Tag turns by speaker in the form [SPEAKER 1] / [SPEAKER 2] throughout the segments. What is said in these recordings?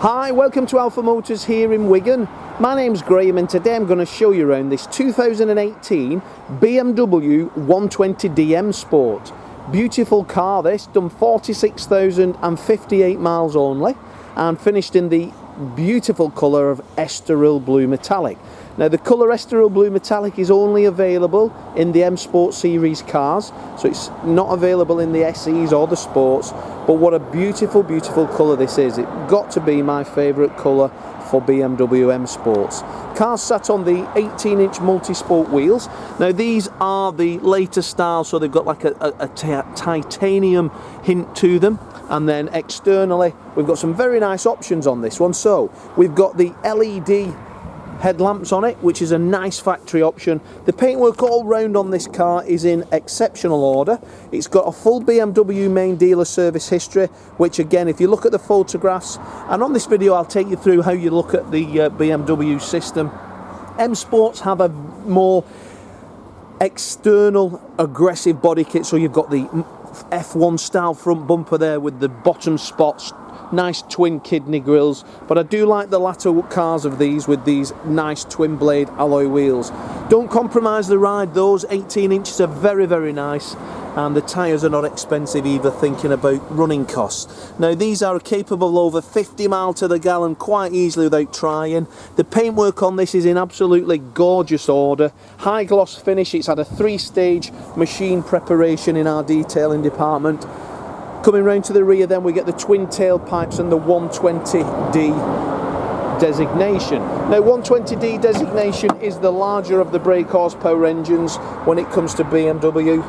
[SPEAKER 1] Hi, welcome to Alpha Motors here in Wigan. My name's Graham and today I'm going to show you around this 2018 BMW 120D Sport. Beautiful car this, done 46,058 miles only and finished in the beautiful colour of Estoril Blue Metallic. Now the colour Estoril Blue Metallic is only available in the M Sport series cars, so it's not available in the SEs or the Sports, but what a beautiful, beautiful colour this is. It got to be my favourite colour for BMW M Sports. Cars sat on the 18-inch multi-sport wheels. Now these are the later style, so they've got like a titanium hint to them. And then externally, we've got some very nice options on this one. So we've got the LED headlamps on it, which is a nice factory option. The paintwork all round on this car is in exceptional order. It's got a full BMW main dealer service history, which again, if you look at the photographs, and on this video I'll take you through how you look at the BMW system. M Sports have a more external aggressive body kit, so you've got the F1 style front bumper there with the bottom spots, nice twin kidney grills, but I do like the latter cars of these with these nice twin blade alloy wheels. Don't compromise the ride, those 18 inches are very, very nice, and the tyres are not expensive either, thinking about running costs. Now these are capable over 50 miles to the gallon quite easily without trying. The paintwork on this is in absolutely gorgeous order. High gloss finish, it's had a 3-stage machine preparation in our detailing department. Coming round to the rear then we get the twin tailpipes and the 120D designation. Now 120D designation is the larger of the brake horsepower engines when it comes to BMW.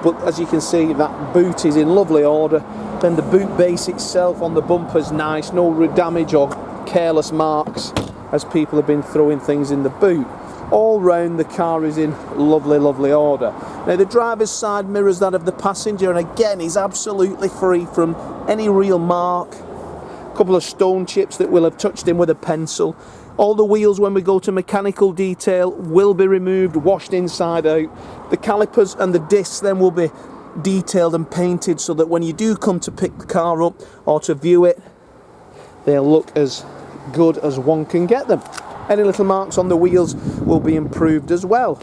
[SPEAKER 1] But as you can see, that boot is in lovely order. Then the boot base itself on the bumper's nice, no damage or careless marks as people have been throwing things in the boot. All round the car is in lovely, lovely order. Now the driver's side mirrors that of the passenger, and again is absolutely free from any real mark. A couple of stone chips that will have touched in with a pencil. All the wheels, when we go to mechanical detail, will be removed, washed inside out. The calipers and the discs then will be detailed and painted so that when you do come to pick the car up or to view it, they'll look as good as one can get them. Any little marks on the wheels will be improved as well.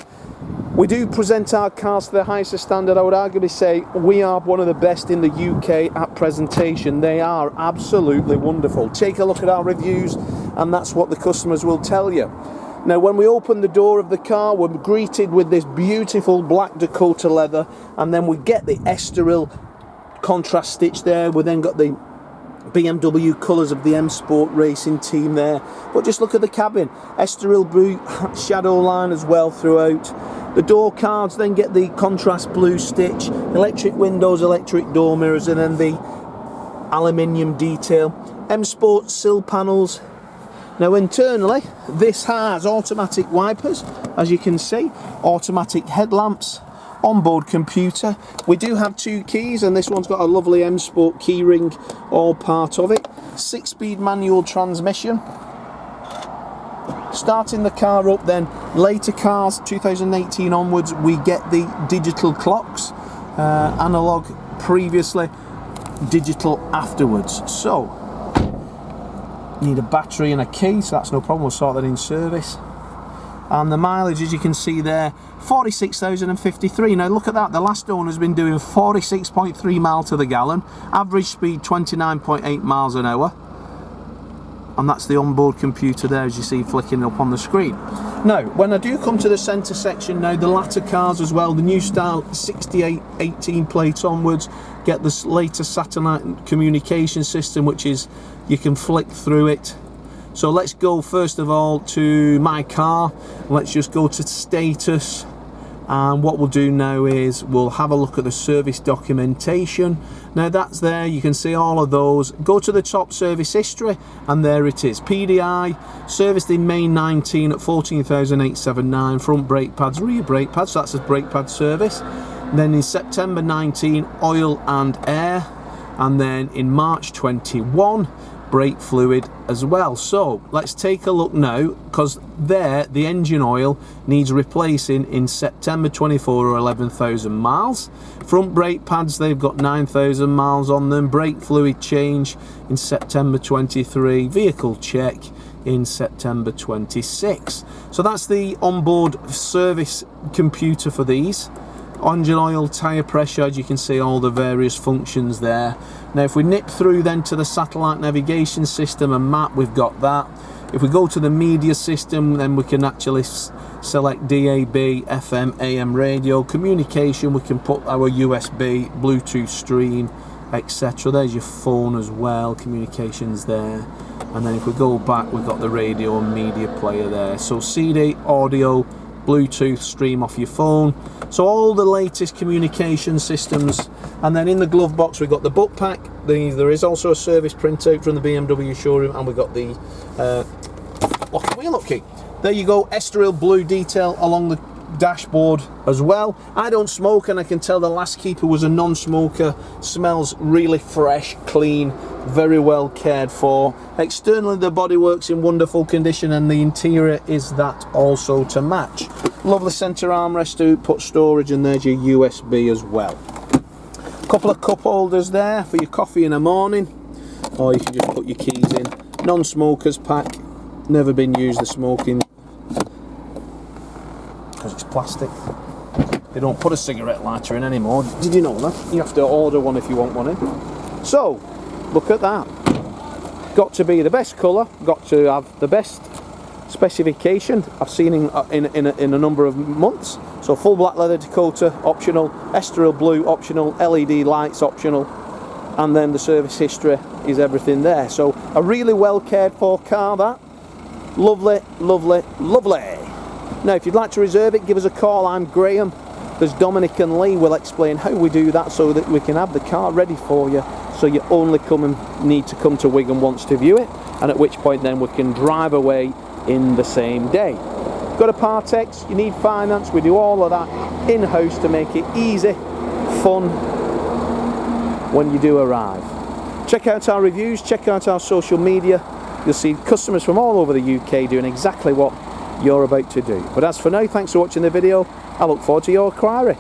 [SPEAKER 1] We do present our cars to the highest standard. I would arguably say we are one of the best in the UK at presentation. They are absolutely wonderful. Take a look at our reviews and that's what the customers will tell you. Now when we open the door of the car, we're greeted with this beautiful black Dacota leather, and then we get the Estoril contrast stitch there. We then got the BMW colours of the M Sport racing team there. But just look at the cabin, Estoril blue Shadowline as well throughout. The door cards then get the contrast blue stitch, electric windows, electric door mirrors, and then the aluminium detail. M Sport sill panels. Now internally this has automatic wipers, as you can see, automatic headlamps, onboard computer. We do have 2 keys, and this one's got a lovely M Sport keyring, all part of it. 6-speed manual transmission. Starting the car up then, later cars 2018 onwards, we get the digital clocks, analog previously, digital afterwards. So need a battery and a key, so that's no problem, we'll sort that in service. And the mileage, as you can see there, 46,053. Now look at that, the last owner's been doing 46.3 miles to the gallon, average speed 29.8 miles an hour, and that's the onboard computer there, as you see flicking up on the screen. Now when I do come to the centre section now, the latter cars as well, the new style 68 18 plates onwards, get this latest satellite communication system, which is, you can flick through it. So let's go first of all to my car. Let's just go to status, and what we'll do now is we'll have a look at the service documentation. Now that's there, you can see all of those. Go to the top, service history, and there it is. PDI, serviced in May 19 at 14,879, front brake pads, rear brake pads, so that's a brake pad service. And then in September 19, oil and air, and then in March 21, brake fluid as well. So let's take a look now, because there the engine oil needs replacing in September 24 or 11,000 miles. Front brake pads, they've got 9,000 miles on them. Brake fluid change in September 23. Vehicle check in September 26. So that's the onboard service computer for these. Engine oil, tyre pressure, as you can see, all the various functions there. Now if we nip through then to the satellite navigation system and map, we've got that. If we go to the media system, then we can actually select DAB, FM, AM radio. Communication, we can put our USB, Bluetooth stream, etc. There's your phone as well, communications there. And then if we go back, we've got the radio and media player there. So CD, audio, Bluetooth stream off your phone. So all the latest communication systems. And then in the glove box we've got the book pack. There is also a service printout from the BMW showroom, and we've got the lock wheel up key. There you go, Estoril blue detail along the dashboard as well. I don't smoke, and I can tell the last keeper was a non-smoker. Smells really fresh, clean, very well cared for. Externally the bodywork's in wonderful condition, and the interior is that also to match. Lovely centre armrest to put storage, and there's your USB as well. Couple of cup holders there for your coffee in the morning, or you can just put your keys in. Non-smokers pack, never been used the smoking because it's plastic. They don't put a cigarette lighter in anymore. Did you know that? You have to order one if you want one in. So look at that, got to be the best colour, got to have the best specification I've seen in a number of months. So full black leather Dakota optional, Estoril blue optional, LED lights optional, and then the service history is everything there. So a really well cared for car, that. Lovely, lovely, lovely. Now if you'd like to reserve it, give us a call. I'm Graham. There's Dominic and Lee. Will explain how we do that so that we can have the car ready for you, so you only need to come to Wigan once to view it, and at which point then we can drive away in the same day. Got a Partex, you need finance, we do all of that in-house to make it easy, fun when you do arrive. Check out our reviews, check out our social media. You'll see customers from all over the UK doing exactly what you're about to do. But as for now, thanks for watching the video. I look forward to your inquiry.